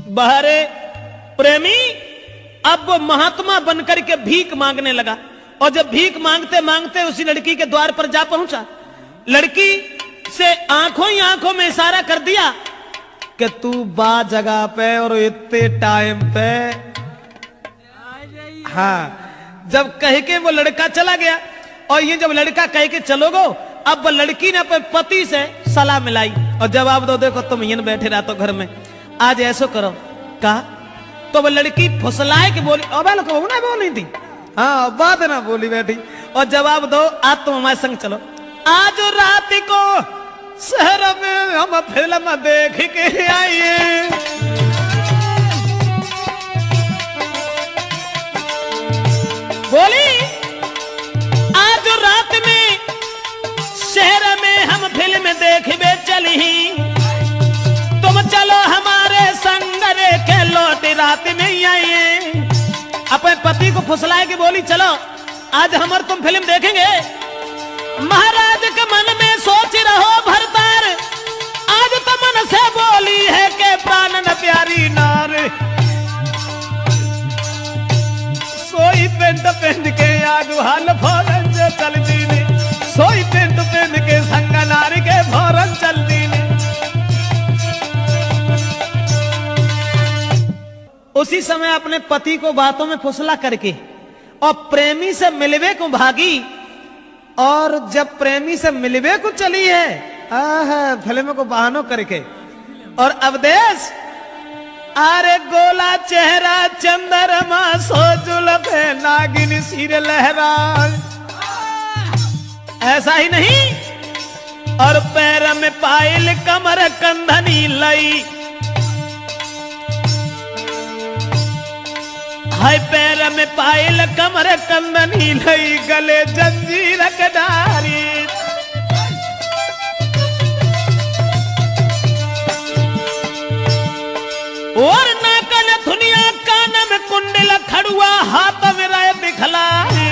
बहरे प्रेमी अब वो महात्मा बनकर के भीख मांगने लगा, और जब भीख मांगते मांगते उसी लड़की के द्वार पर जा पहुंचा, लड़की से आंखों ही आंखों में इशारा कर दिया कि तू बा जगह पे और इतने टाइम पे। हाँ, जब कह के वो लड़का चला गया, और ये जब लड़का कह के चलो गो, अब वो लड़की ने अपने पति से सलाह मिलाई और जवाब दो, देखो तुम यहीं बैठे रहा तो घर में, आज ऐसो करो। कहा तो वो लड़की फुसलाए के बोली, अब ना बोली थी, हाँ बात ना बोली बैठी, और जवाब दो, आज तुम हमारे संग चलो। आज रात को शहर में हम फिल्म देख के आइए, बोली आज रात में शहर में हम फिल्म देखबे चली, तुम चलो हमारे संग रे के लौट रात में ही आइए। अपने पति को फुसलाए के बोली, चलो आज हम और तुम फिल्म देखेंगे। महाराज के मन में सोच रहो भरतार, आज तो मन से बोली है के प्राण न प्यारी नार। सोई पेंट पेंट के आगू हाल फौरन चल दीने, सोई पेंट पेंट के संग नार के फौरन चल दीने। उसी समय अपने पति को बातों में फुसला करके और प्रेमी से मिलवे को भागी, और जब प्रेमी से मिलवे को चली है फिल्म को बहानों करके, और अवदेश अरे गोला चेहरा चंद्रमा सो जुल्फे नागिन सिर लहरा, ऐसा ही नहीं, और पैर में पायल कमर कंधनी लई, हाय पैर में पायल कमर कंदनी लई, गले जंजीर कडारी। और नाकन धुनिया कान में कुंडल खड़ुआ, हाथ में राय बिखलाई,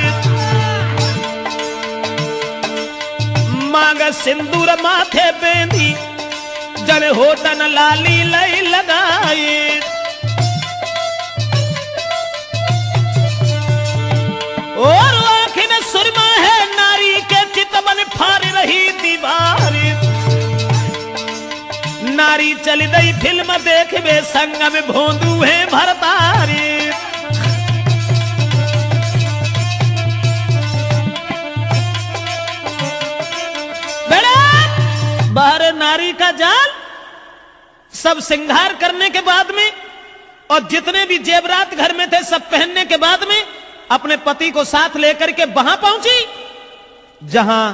मांग सिंदूर माथे बेंदी, जन होटन लाली लई लगाई। और आखिर सुरमा है नारी के चितवन फाड़ रही दीवारी, नारी चली गई फिल्म देखबे संग में भोंदू है भरतारी। बाहर नारी का जाल सब श्रृंगार करने के बाद में, और जितने भी जेवरात घर में थे सब पहनने के बाद में अपने पति को साथ लेकर के वहां पहुंची जहां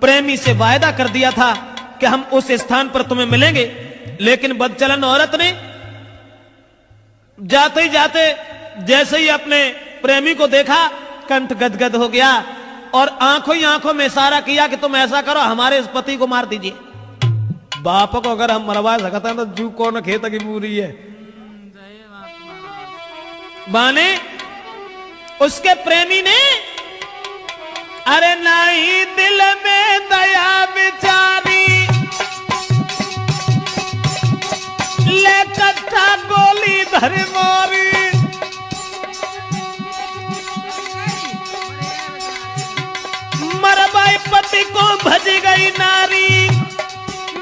प्रेमी से वायदा कर दिया था कि हम उस स्थान पर तुम्हें मिलेंगे। लेकिन बदचलन औरत ने जाते ही जाते जैसे ही अपने प्रेमी को देखा, कंठ गदगद हो गया और आंखों ही आंखों में इशारा किया कि तुम ऐसा करो, हमारे इस पति को मार दीजिए। बाप को अगर हम मरवा सकते हैं तो जू कौन खेत की पूरी है। बाने उसके प्रेमी ने अरे नहीं दिल में दया बिचारी, ले कट्टा गोली धर मारी, मरबाई पति को भज गई नारी,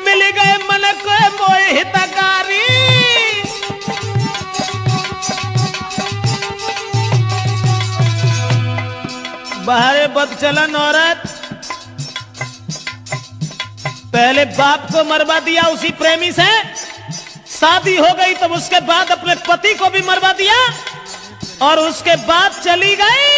मिल गए मन को मोह हितकारी। बाहरे बदचलन औरत पहले बाप को मरवा दिया उसी प्रेमी से, शादी हो गई तब उसके बाद अपने पति को भी मरवा दिया और उसके बाद चली गई।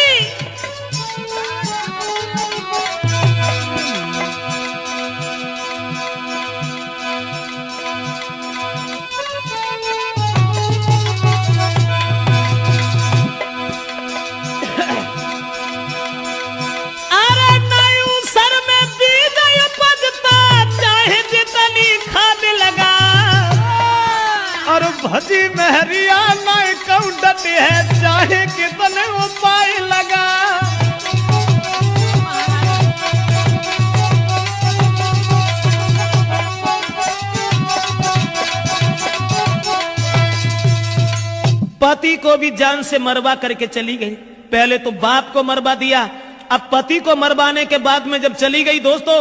भजी महरिया नहीं कौडत है, चाहे कितने उपाय लगा। पति को भी जान से मरवा करके चली गई। पहले तो बाप को मरवा दिया, अब पति को मरवाने के बाद में जब चली गई दोस्तों,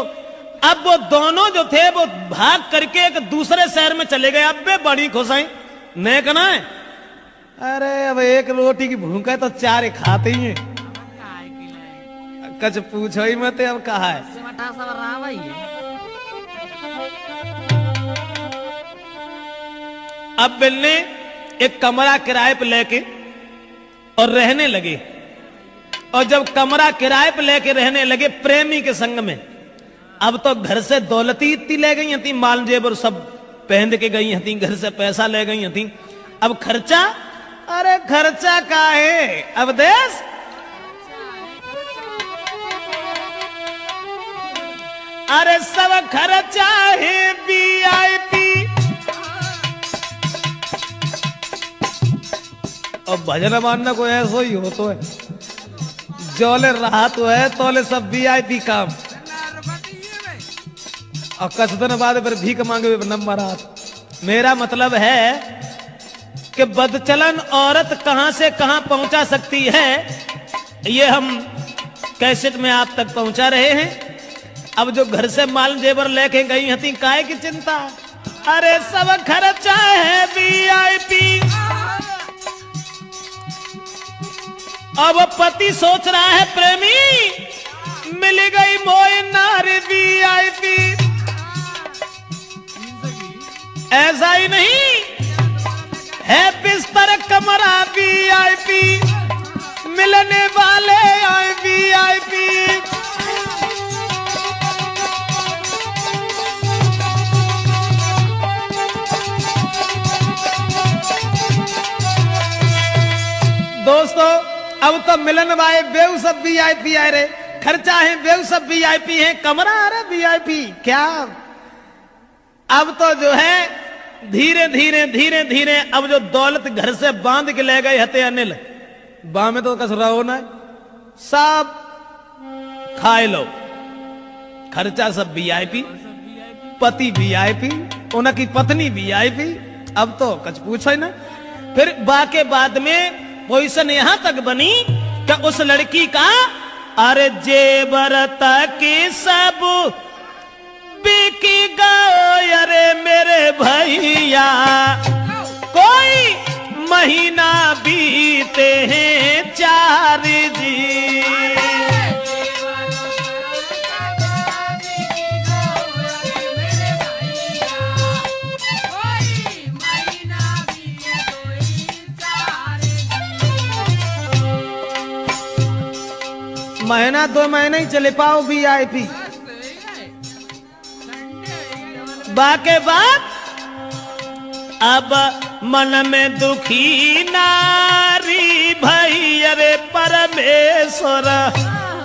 अब वो दोनों जो थे वो भाग करके एक दूसरे शहर में चले गए। अब वे बड़ी खुश हैं, नहीं कहना है अरे अब एक रोटी की भूख है तो चार खाते ही हैं, कुछ पूछो ही मत। अब कहा है अब बिल ने एक कमरा किराए पे लेके और रहने लगे। और जब कमरा किराए पे लेके रहने लगे प्रेमी के संग में, अब तो घर से दौलती इतनी ले गई थी, माल जेबर सब पहन के गई थी, घर से पैसा ले गई थी। अब खर्चा, अरे खर्चा का है अब देश, अरे सब खर्चा है VIP। और भजन मानना को ऐसा ही हो तो है, जोले रहा तो है तोले सब VIP काम। और कुछ दिन बाद फिर भीख मांगे नंबर हाथ। मेरा मतलब है कि बदचलन औरत कहां से कहां पहुंचा सकती है, ये हम कैसेट में आप तक पहुंचा रहे हैं। अब जो घर से माल जेवर लेके गई हती, काहे की चिंता, अरे सब खर्चा है VIP। अब पति सोच रहा है प्रेमी मिल गई मोय नारी VIP। ऐसा ही नहीं है बिस्तर कमरा VIP, मिलने वाले आए VIP। दोस्तों अब तो मिलन वाले बेव सब VIP आए रे, खर्चा है बेव सब VIP है, कमरा आ रहा VIP क्या। अब तो जो है धीरे धीरे धीरे धीरे अब जो दौलत घर से बांध के ले गए हते अनिल, बा में तो कस रहो ना, सब खाए लो, खर्चा सब VIP, पति VIP, उनकी पत्नी VIP। अब तो कुछ पूछो ही ना। फिर बा के बाद में पोजीशन यहां तक बनी कि उस लड़की का अरे जेवर तक सब बिकी गए, अरे मेरे भैया कोई महीना बीते हैं 4 जी। महीना 2 महीने ही चले पाओ VIP। बाके बाद अब मन में दुखी नारी भई, अरे परमेश्वर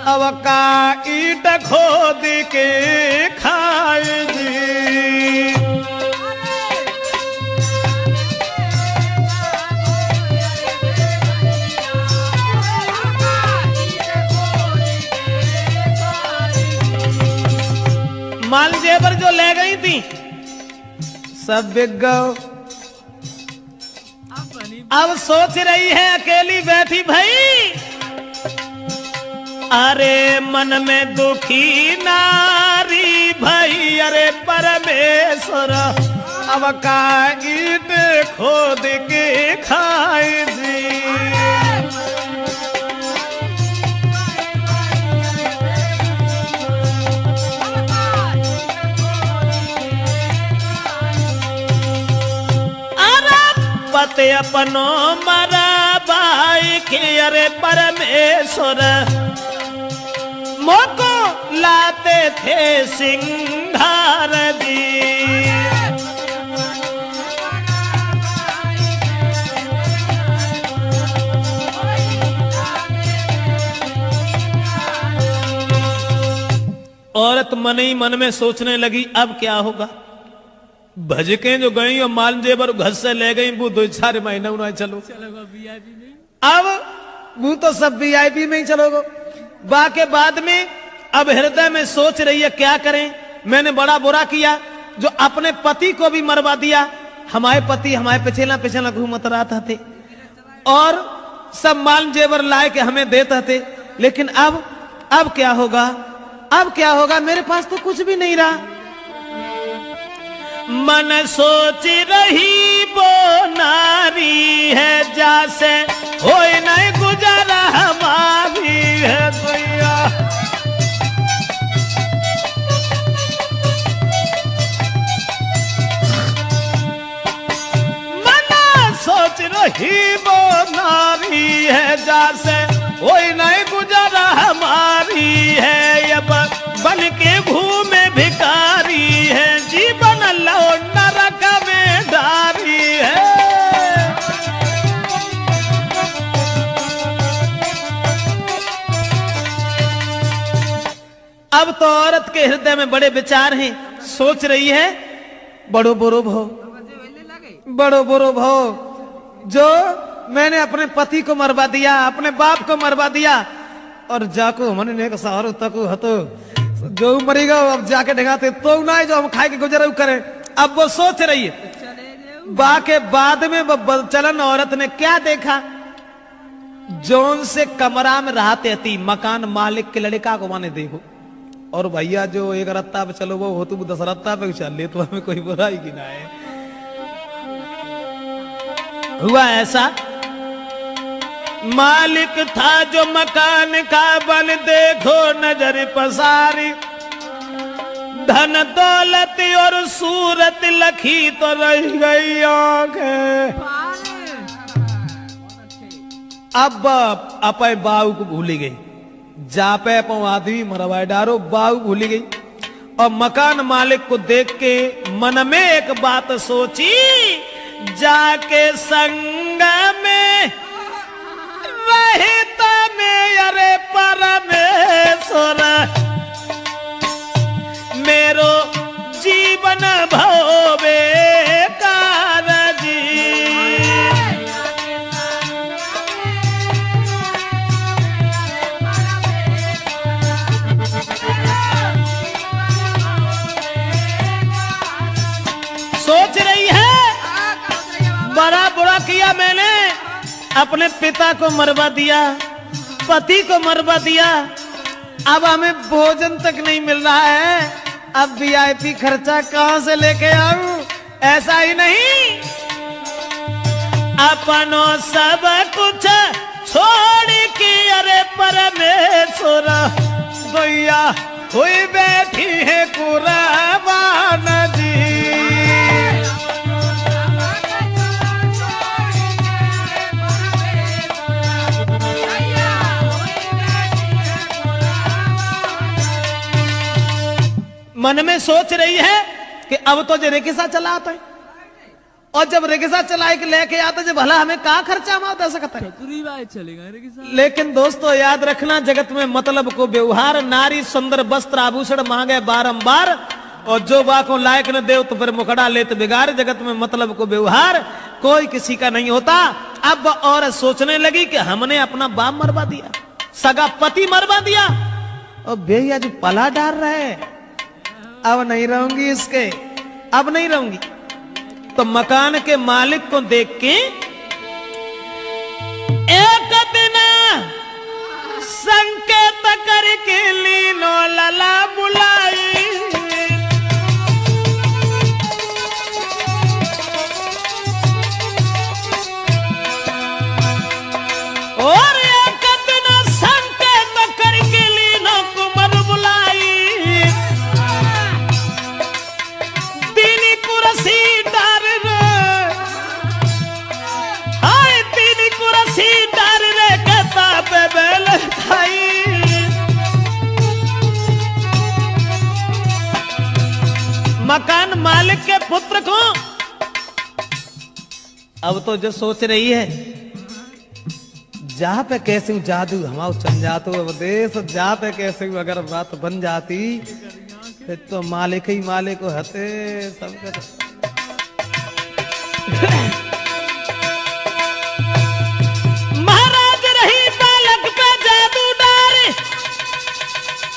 अब का ईट खोद के खाए जी। माल जेवर जो ले गई थी सब बिक गओ। अब सोच रही है अकेली बैठी भाई, अरे मन में दुखी नारी भाई, अरे परमेश्वर अब का ईट खोद के खाए जी। पते अपनो मरा भाई के, अरे परमेश्वर मोको लाते थे सिंगार दी। औरत मन ही मन में सोचने लगी अब क्या होगा। भजके जो गई और माल जेवर घर से ले गई, वो 2-4 महीना उन्हें चलो VIP में। अब वो तो सब VIP में ही चलोगे। बा के बाद में अब हृदय में सोच रही है क्या करें, मैंने बड़ा बुरा किया जो अपने पति को भी मरवा दिया। हमारे पति हमारे पिछला पिछला घूमत रहा थे, और सब माल जेवर लाए के हमें देते थे। लेकिन अब क्या होगा? अब क्या होगा? मेरे पास तो कुछ भी नहीं रहा। मन सोच रही वो नारी है, जैसे हो नहीं गुजारा हमारी है भैया। मन सोच रही वो नारी है, जैसे हो नहीं गुजारा हमारी है। अब बन के घूमे भिखारी है, जीवन लो नरक में डारी है। अब तो औरत के हृदय में बड़े विचार हैं। सोच रही है बड़ो बुरो भो, बड़ो बुरो भो, जो मैंने अपने पति को मरवा दिया, अपने बाप को मरवा दिया, और जाको हमने सहारो तक हतो जो मरेगा अब जाके ढगाते तो ना जो हम खाए के गुजर करें। अब वो सोच रही है। बाके बाद में वो चलन औरत ने क्या देखा? जोन से कमरा में रहते थी मकान मालिक के लड़का को माने देखो, और भैया जो एक रत्ता पे चलो वो हो तुम 10 रत्ता पे चल ले, तो हमें कोई बुराई की ना है। हुआ ऐसा, मालिक था जो मकान का बन देखो नजर पसारी, धन दौलत और सूरत लखी तो रह गई आंखें। अब अपे बाऊ को भूली गई, जापे अपो आदमी मरवाए डारो, बाऊ भूली गई। और मकान मालिक को देख के मन में एक बात सोची, जाके संग में रहित में अरे परमेश्वर, मेरो जीवन भवे कारजी। सोच रही है बड़ा बुरा किया मैंने, अपने पिता को मरवा दिया, पति को मरवा दिया, अब हमें भोजन तक नहीं मिल रहा है, अब वीआईपी खर्चा कहां से लेके आऊं? ऐसा ही नहीं, अपनों सब कुछ छोड़ के अरे परमेश्वर भैया हुई बैठी है कुर्बान जी। मन में सोच रही है कि अब तो जो रिक्शा चलाता है, और जब रिक्शा चला के लेके आता जब भला हमें कहाँ खर्चा मार दे सकता है, चलेगा रिक्शा। लेकिन दोस्तों याद रखना, जगत में मतलब को व्यवहार, नारी सुंदर वस्त्र आभूषण मांगे बारंबार, और जो बाको लायक न दे तो फिर मुखड़ा ले तो बिगाड़। जगत में मतलब को व्यवहार कोई किसी का नहीं होता। अब और सोचने लगी कि हमने अपना बाप मरवा दिया, सगा पति मरवा दिया, और भैया जो पला डाल रहे, अब नहीं रहूंगी इसके, अब नहीं रहूंगी। तो मकान के मालिक को देख के एक दिन संकेत करके लीनो लला बुलाई, और एक दिन संकेत करके लीनो कुमर बुलाई, तीनी कुर्सी डार रे, हाय तीनी कुर्सी डार रे कहता पे बेल खाई। मकान मालिक के पुत्र को अब तो जो सोच रही है, जहां पे कैसे जादू हमारा चल जातो देश, जहां पे कैसे अगर बात बन जाती फिर तो मालिक ही मालिक हते सबके। महाराज रही बालक पे जादू डार,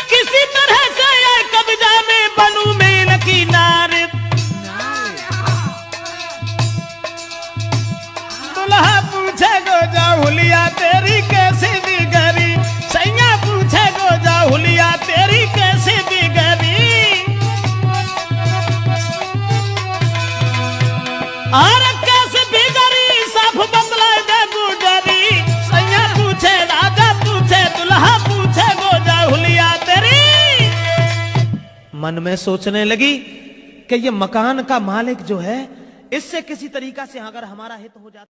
किसी तरह से ये कब्जा में बनू मेल की नार। दुल्हा पूछे गो गोजा हुलिया तेरी कैसे बिगड़ी, सैया पूछे गोजा हुलिया तेरी कैसे बिगड़ी। अरे कैसे बिगड़ी सब बदला दे गुजरी, सैया पूछे राजा पूछे दुल्हा पूछे गोजा हुलिया तेरी। मन में सोचने लगी कि ये मकान का मालिक जो है इससे किसी तरीका से अगर हमारा हित हो जाता।